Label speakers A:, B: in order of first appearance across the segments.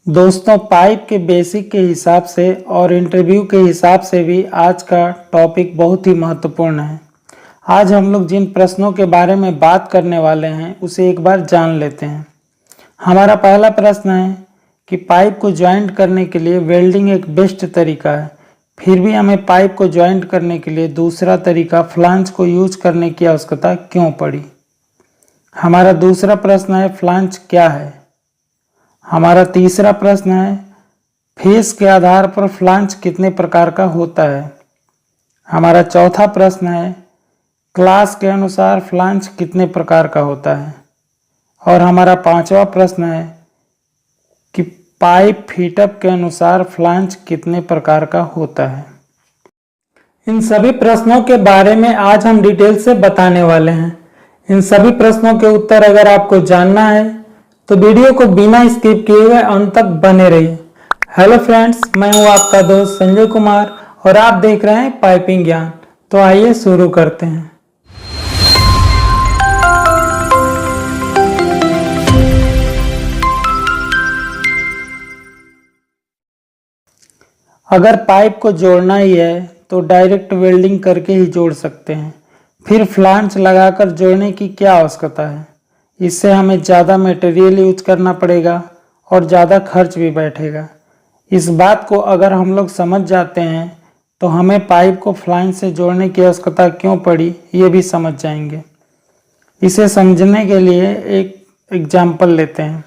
A: दोस्तों, पाइप के बेसिक के हिसाब से और इंटरव्यू के हिसाब से भी आज का टॉपिक बहुत ही महत्वपूर्ण है। आज हम लोग जिन प्रश्नों के बारे में बात करने वाले हैं उसे एक बार जान लेते हैं। हमारा पहला प्रश्न है कि पाइप को ज्वाइंट करने के लिए वेल्डिंग एक बेस्ट तरीका है, फिर भी हमें पाइप को ज्वाइंट करने के लिए दूसरा तरीका फ्लांज को यूज करने की आवश्यकता क्यों पड़ी। हमारा दूसरा प्रश्न है फ्लांज क्या है। हमारा तीसरा प्रश्न है फेस के आधार पर फ्लांज कितने प्रकार का होता है। हमारा चौथा प्रश्न है क्लास के अनुसार फ्लांज कितने प्रकार का होता है। और हमारा पांचवा प्रश्न है कि पाइप फिटअप के अनुसार फ्लांज कितने प्रकार का होता है। इन सभी प्रश्नों के बारे में आज हम डिटेल से बताने वाले हैं। इन सभी प्रश्नों के उत्तर अगर आपको जानना है तो वीडियो को बिना स्किप किए हुए अंत तक बने रहिए। हेलो फ्रेंड्स, मैं हूं आपका दोस्त संजय कुमार और आप देख रहे हैं पाइपिंग ज्ञान। तो आइए शुरू करते हैं। अगर पाइप को जोड़ना ही है तो डायरेक्ट वेल्डिंग करके ही जोड़ सकते हैं, फिर फ्लांज लगाकर जोड़ने की क्या आवश्यकता है। इससे हमें ज़्यादा मटेरियल यूज करना पड़ेगा और ज़्यादा खर्च भी बैठेगा। इस बात को अगर हम लोग समझ जाते हैं तो हमें पाइप को फ्लांज से जोड़ने की आवश्यकता क्यों पड़ी ये भी समझ जाएंगे। इसे समझने के लिए एक एग्जाम्पल लेते हैं।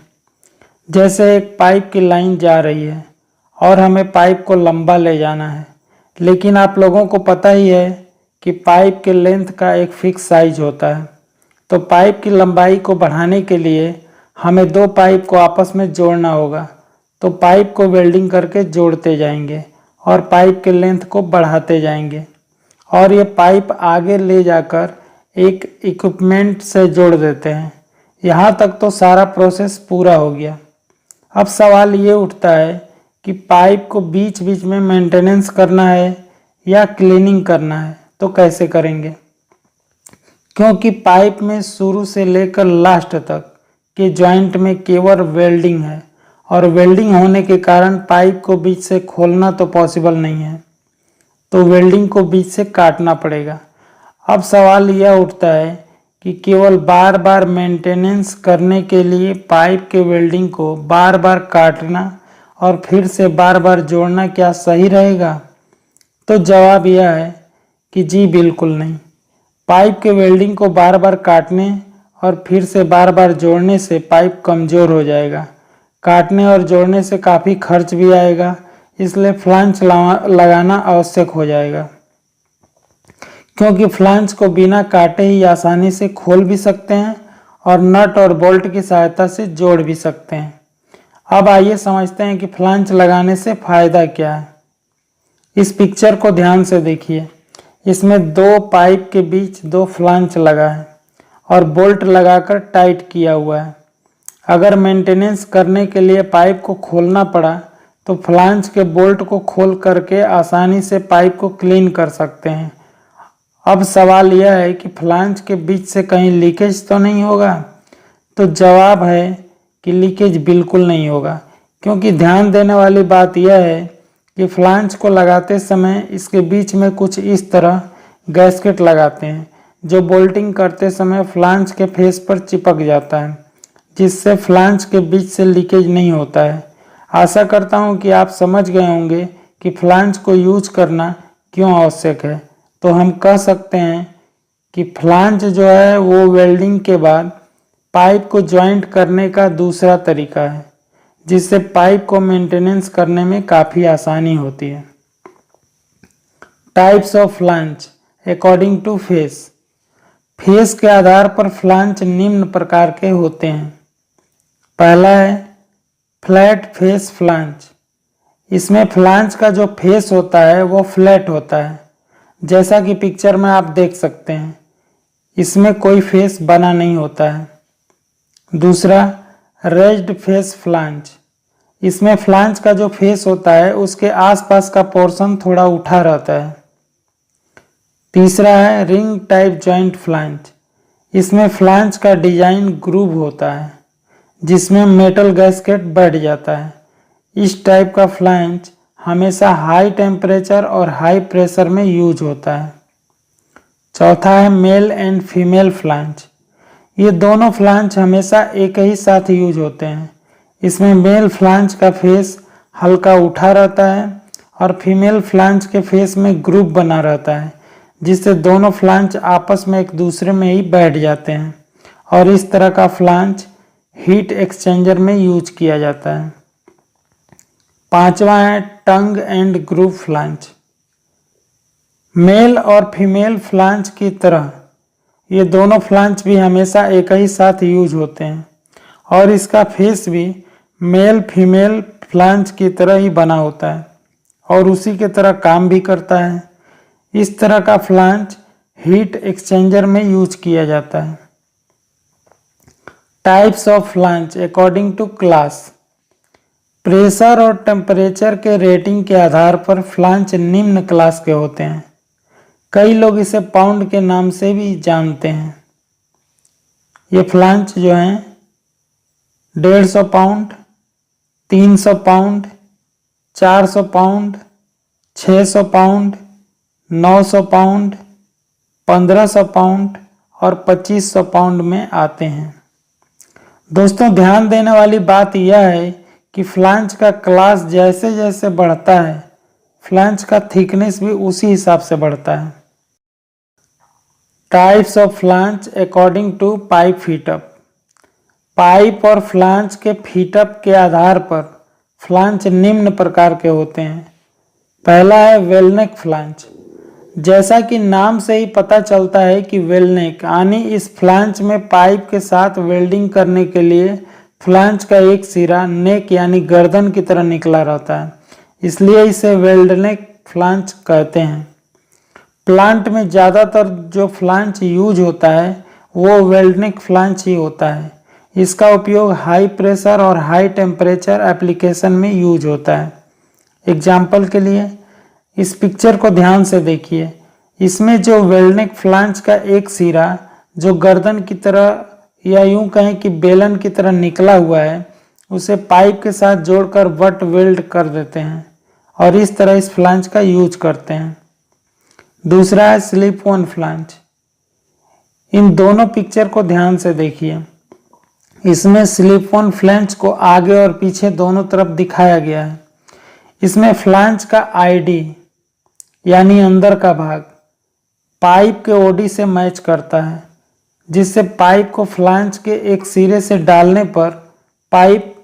A: जैसे एक पाइप की लाइन जा रही है और हमें पाइप को लंबा ले जाना है, लेकिन आप लोगों को पता ही है कि पाइप के लेंथ का एक फिक्स साइज होता है। तो पाइप की लंबाई को बढ़ाने के लिए हमें दो पाइप को आपस में जोड़ना होगा। तो पाइप को वेल्डिंग करके जोड़ते जाएंगे और पाइप के लेंथ को बढ़ाते जाएंगे और ये पाइप आगे ले जाकर एक इक्विपमेंट से जोड़ देते हैं। यहाँ तक तो सारा प्रोसेस पूरा हो गया। अब सवाल ये उठता है कि पाइप को बीच बीच में मेंटेनेंस करना है या क्लीनिंग करना है, तो कैसे करेंगे। क्योंकि पाइप में शुरू से लेकर लास्ट तक के जॉइंट में केवल वेल्डिंग है और वेल्डिंग होने के कारण पाइप को बीच से खोलना तो पॉसिबल नहीं है, तो वेल्डिंग को बीच से काटना पड़ेगा। अब सवाल यह उठता है कि केवल बार बार मेंटेनेंस करने के लिए पाइप के वेल्डिंग को बार बार काटना और फिर से बार बार जोड़ना क्या सही रहेगा। तो जवाब यह है कि जी बिल्कुल नहीं। पाइप के वेल्डिंग को बार बार काटने और फिर से बार बार जोड़ने से पाइप कमज़ोर हो जाएगा। काटने और जोड़ने से काफ़ी खर्च भी आएगा, इसलिए फ्लांज लगाना आवश्यक हो जाएगा। क्योंकि फ्लांज को बिना काटे ही आसानी से खोल भी सकते हैं और नट और बोल्ट की सहायता से जोड़ भी सकते हैं। अब आइए समझते हैं कि फ्लांज लगाने से फ़ायदा क्या है। इस पिक्चर को ध्यान से देखिए। इसमें दो पाइप के बीच दो फ्लांज लगा है और बोल्ट लगाकर टाइट किया हुआ है। अगर मेंटेनेंस करने के लिए पाइप को खोलना पड़ा तो फ्लांज के बोल्ट को खोल करके आसानी से पाइप को क्लीन कर सकते हैं। अब सवाल यह है कि फ्लांज के बीच से कहीं लीकेज तो नहीं होगा। तो जवाब है कि लीकेज बिल्कुल नहीं होगा। क्योंकि ध्यान देने वाली बात यह है कि फ्लांज को लगाते समय इसके बीच में कुछ इस तरह गैस्केट लगाते हैं जो बोल्टिंग करते समय फ्लांज के फेस पर चिपक जाता है, जिससे फ्लांज के बीच से लीकेज नहीं होता है। आशा करता हूं कि आप समझ गए होंगे कि फ्लांज को यूज करना क्यों आवश्यक है। तो हम कह सकते हैं कि फ्लांज जो है वो वेल्डिंग के बाद पाइप को ज्वाइंट करने का दूसरा तरीका है, जिससे पाइप को मेंटेनेंस करने में काफ़ी आसानी होती है। Types of flange according to face. Face के आधार पर फ्लांज निम्न प्रकार के होते हैं। पहला है फ्लैट फेस फ्लांज। इसमें फ्लांज का जो फेस होता है वो फ्लैट होता है, जैसा कि पिक्चर में आप देख सकते हैं। इसमें कोई फेस बना नहीं होता है। दूसरा रेज्ड फेस फ्लांज। इसमें फ्लांज का जो फेस होता है उसके आसपास का पोर्शन थोड़ा उठा रहता है। तीसरा है रिंग टाइप जॉइंट फ्लांज। इसमें फ्लांज का डिजाइन ग्रूव होता है जिसमें मेटल गैस्केट बैठ जाता है। इस टाइप का फ्लैंज हमेशा हाई टेम्परेचर और हाई प्रेशर में यूज होता है। चौथा है मेल एंड फीमेल फ्लैंज। ये दोनों फ्लैंज हमेशा एक ही साथ यूज होते हैं। इसमें मेल फ्लैंज का फेस हल्का उठा रहता है और फीमेल फ्लैंज के फेस में ग्रुप बना रहता है, जिससे दोनों फ्लैंज आपस में एक दूसरे में ही बैठ जाते हैं और इस तरह का फ्लैंज हीट एक्सचेंजर में यूज किया जाता है। पांचवा है tongue and groove flange. Male और फीमेल फ्लैंज की तरह ये दोनों फ्लैंज भी हमेशा एक ही साथ यूज होते हैं और इसका फेस भी मेल फीमेल फ्लैंज की तरह ही बना होता है और उसी के तरह काम भी करता है। इस तरह का फ्लैंज हीट एक्सचेंजर में यूज किया जाता है। Types of flange according to class. Pressure और टेम्परेचर के रेटिंग के आधार पर फ्लैंज निम्न क्लास के होते हैं। कई लोग इसे पाउंड के नाम से भी जानते हैं। ये फ्लैंज जो हैं 150 pound, 300 pound, 400 pound, 600 pound, 900 pound, 1500 pound और 2500 पाउंड में आते हैं। दोस्तों, ध्यान देने वाली बात यह है कि फ्लैंज का क्लास जैसे जैसे बढ़ता है, फ्लैंज का थिकनेस भी उसी हिसाब से बढ़ता है। Types of flange according to pipe fit up. Pipe और फ्लैंज के फीटअप के आधार पर फ्लैंज निम्न प्रकार के होते हैं। पहला है वेलनेक फ्लैंज। जैसा कि नाम से ही पता चलता है कि वेलनेक यानी इस फ्लैंज में पाइप के साथ वेल्डिंग करने के लिए फ्लैंज का एक सिरा नेक यानी गर्दन की तरह निकला रहता है, इसलिए इसे वेल्डनेक फ्लैंज कहते हैं। प्लांट में ज़्यादातर जो फ्लैंज यूज होता है वो वेल्डनेक फ्लैंज ही होता है। इसका उपयोग हाई प्रेशर और हाई टेम्परेचर एप्लीकेशन में यूज होता है। एग्जाम्पल के लिए इस पिक्चर को ध्यान से देखिए। इसमें जो वेल्डनेक फ्लैंज का एक सिरा जो गर्दन की तरह या यूं कहें कि बेलन की तरह निकला हुआ है, उसे पाइप के साथ जोड़कर बट वेल्ड कर देते हैं और इस तरह इस फ्लैंज का यूज करते हैं। दूसरा है स्लिप ऑन फ्लैंज। इन दोनों पिक्चर को ध्यान से देखिए। इसमें स्लिप ऑन फ्लैंज को आगे और पीछे दोनों तरफ दिखाया गया है। इसमें फ्लैंज का आईडी यानी अंदर का भाग पाइप के ओडी से मैच करता है, जिससे पाइप को फ्लैंज के एक सिरे से डालने पर पाइप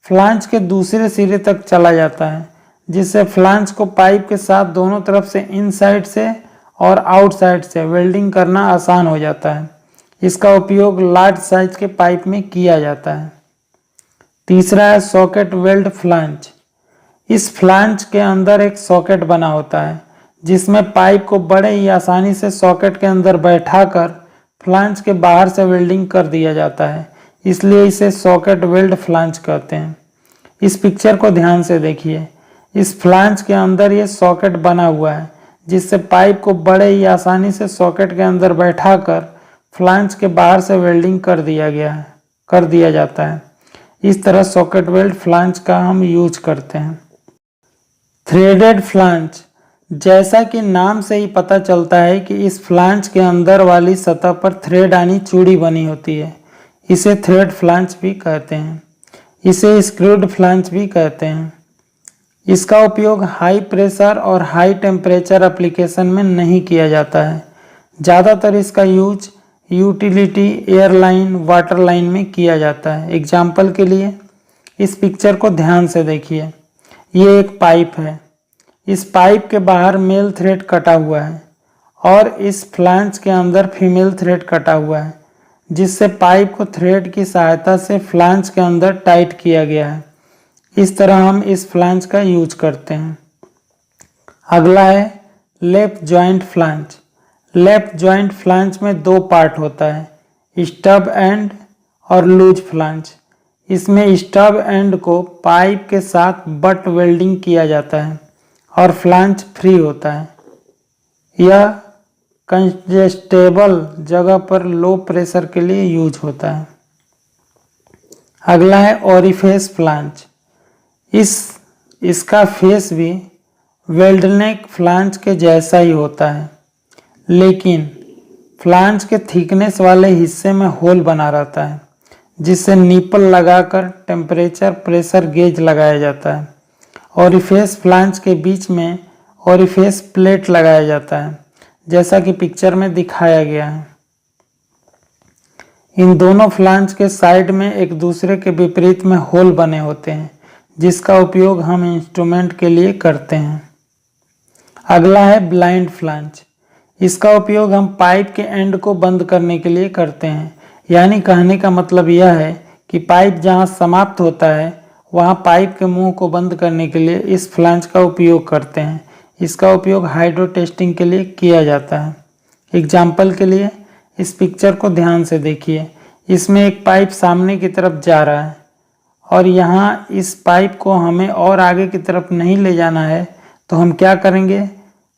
A: फ्लैंज के दूसरे सिरे तक चला जाता है, जिससे फ्लैंज को पाइप के साथ दोनों तरफ से इनसाइड से और आउटसाइड से वेल्डिंग करना आसान हो जाता है। इसका उपयोग लार्ज साइज के पाइप में किया जाता है। तीसरा है सॉकेट वेल्ड फ्लैंज। इस फ्लैंज के अंदर एक सॉकेट बना होता है, जिसमें पाइप को बड़े ही आसानी से सॉकेट के अंदर बैठाकर फ्लैंज के बाहर से वेल्डिंग कर दिया जाता है, इसलिए इसे सॉकेट वेल्ड फ्लैंज कहते हैं। इस पिक्चर को ध्यान से देखिए। इस फ्लैंज के अंदर ये सॉकेट बना हुआ है, जिससे पाइप को बड़े ही आसानी से सॉकेट के अंदर बैठाकर फ्लैंज के बाहर से वेल्डिंग कर दिया जाता है। इस तरह सॉकेट वेल्ड फ्लैंज का हम यूज करते हैं। Threaded flange. जैसा कि नाम से ही पता चलता है कि इस फ्लैंज के अंदर वाली सतह पर थ्रेड यानी चूड़ी बनी होती है, इसे थ्रेड फ्लैंज भी कहते हैं। इसे स्क्रूड फ्लैंज भी कहते हैं। इसका उपयोग हाई प्रेशर और हाई टेम्परेचर एप्लीकेशन में नहीं किया जाता है। ज़्यादातर इसका use utility, airline, water line में किया जाता है। एग्जाम्पल के लिए इस पिक्चर को ध्यान से देखिए। ये एक पाइप है। इस पाइप के बाहर मेल थ्रेड कटा हुआ है और इस फ्लैंज के अंदर फीमेल थ्रेड कटा हुआ है, जिससे पाइप को थ्रेड की सहायता से फ्लैंज के अंदर टाइट किया गया है। इस तरह हम इस फ्लैंज का यूज करते हैं। अगला है लेप जॉइंट फ्लैंज। लेप जॉइंट फ्लैंज में दो पार्ट होता है, स्टब एंड और लूज फ्लैंज। इसमें स्टब एंड को पाइप के साथ बट वेल्डिंग किया जाता है और फ्लैंज फ्री होता है। यह कंजेस्टेबल जगह पर लो प्रेशर के लिए यूज होता है। अगला है ओरिफिस फ्लैंज। इस इसका फेस भी वेल्डनेक फ्लांज के जैसा ही होता है, लेकिन फ्लांज के थिकनेस वाले हिस्से में होल बना रहता है जिससे निपल लगाकर टेम्परेचर प्रेशर गेज लगाया जाता है। ओरिफेस फ्लांज के बीच में ओरिफेस प्लेट लगाया जाता है जैसा कि पिक्चर में दिखाया गया है। इन दोनों फ्लांज के साइड में एक दूसरे के विपरीत में होल बने होते हैं जिसका उपयोग हम इंस्ट्रूमेंट के लिए करते हैं। अगला है ब्लाइंड फ्लांज। इसका उपयोग हम पाइप के एंड को बंद करने के लिए करते हैं। यानी कहने का मतलब यह है कि पाइप जहां समाप्त होता है वहां पाइप के मुंह को बंद करने के लिए इस फ्लांज का उपयोग करते हैं। इसका उपयोग हाइड्रो टेस्टिंग के लिए किया जाता है। एग्जाम्पल के लिए इस पिक्चर को ध्यान से देखिए। इसमें एक पाइप सामने की तरफ जा रहा है और यहाँ इस पाइप को हमें और आगे की तरफ नहीं ले जाना है, तो हम क्या करेंगे,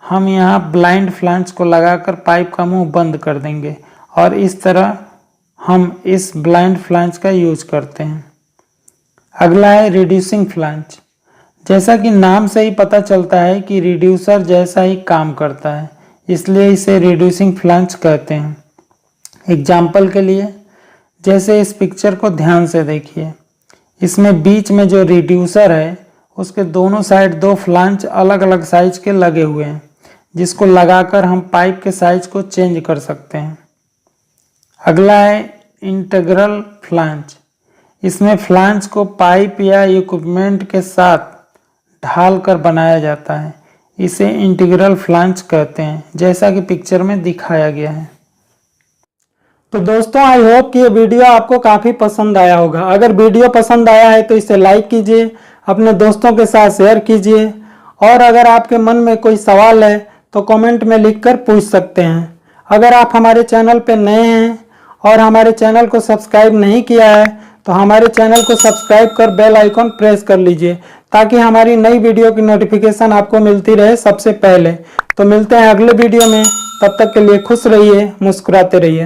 A: हम यहाँ ब्लाइंड फ्लांज को लगाकर पाइप का मुंह बंद कर देंगे और इस तरह हम इस ब्लाइंड फ्लांज का यूज करते हैं। अगला है रिड्यूसिंग फ्लांज। जैसा कि नाम से ही पता चलता है कि रिड्यूसर जैसा ही काम करता है, इसलिए इसे रिड्यूसिंग फ्लांज कहते हैं। एग्जाम्पल के लिए जैसे इस पिक्चर को ध्यान से देखिए। इसमें बीच में जो रिड्यूसर है उसके दोनों साइड दो फ्लांज अलग अलग साइज के लगे हुए हैं जिसको लगाकर हम पाइप के साइज को चेंज कर सकते हैं। अगला है इंटीग्रल फ्लांज। इसमें फ्लांज को पाइप या इक्विपमेंट के साथ ढाल कर बनाया जाता है। इसे इंटीग्रल फ्लांज कहते हैं जैसा कि पिक्चर में दिखाया गया है।
B: तो दोस्तों आई होप कि ये वीडियो आपको काफ़ी पसंद आया होगा। अगर वीडियो पसंद आया है तो इसे लाइक कीजिए, अपने दोस्तों के साथ शेयर कीजिए और अगर आपके मन में कोई सवाल है तो कमेंट में लिखकर पूछ सकते हैं। अगर आप हमारे चैनल पर नए हैं और हमारे चैनल को सब्सक्राइब नहीं किया है तो हमारे चैनल को सब्सक्राइब कर बेल आइकॉन प्रेस कर लीजिए ताकि हमारी नई वीडियो की नोटिफिकेशन आपको मिलती रहे सबसे पहले। तो मिलते हैं अगले वीडियो में, तब तक के लिए खुश रहिए, मुस्कुराते रहिए।